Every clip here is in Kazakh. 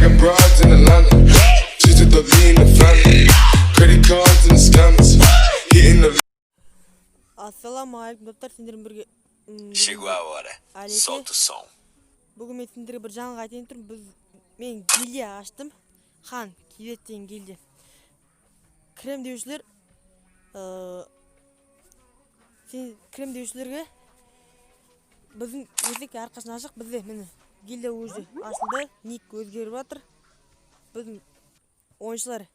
got broads in Atlanta. Just to the lean the family. Credit cards and the scammers. Hitting the. Assalamu alaikum dostlar, sендермен бірге Chegou a hora. Solta o som. Бүгін мен сендерге бір жаңалық айтайын тұрмын. Мен гильдия аштым. Хан Кибет деген гильдия. Крем деушілер крем деушілерге біздің есік әрқашан ашық. Бізде міне гильдия уже ашылды. Ник өзгеріп жатыр. Біздің ойыншылар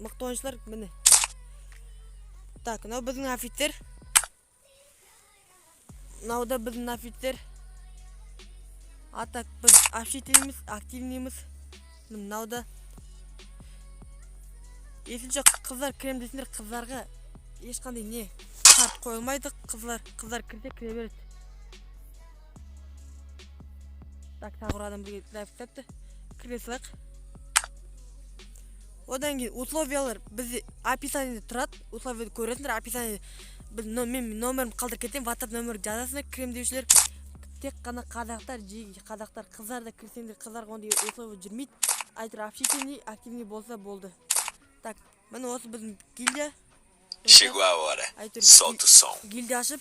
мықты ойыншылар міне. Так, мынау біздің офицер. Мынау да біздің офицер. А так біз общительміз, активныймыз. Мынау да. Есінше қыздар крем десеңдер, қыздарға ешқандай не шарт қойылмайды. Қыздар кірсе кіре береді. Так, тағы бір адам бірге лайф тапты. Кіре салайық. Одан кейін условиялар бізде описаниеде тұрады. Условияды көресіңдер. Описаниеде біз номерімді қалдырып кетемін. WhatsApp нөмірі жазасыңдар. Крем деушілер тек қана қазақтар, жеге қазақтар, қыздар да кірсеңдер, қыздарға ондай условия жүрмейді. Айтыр общительный, активный болса болды. Так, міне осы біздің гильдия. Chegou a hora. Solta o som. Гильдия ашып,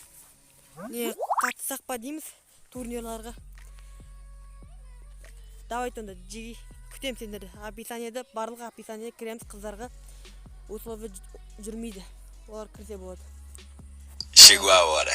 не қатысақ па дейміз турнирларға. Давайте онда жеге күтем сендерді. Описаниеде, барлық описаниеде кіреміз, қыздарға условия жүрмейді. Олар кірсе болады. Chegou a hora.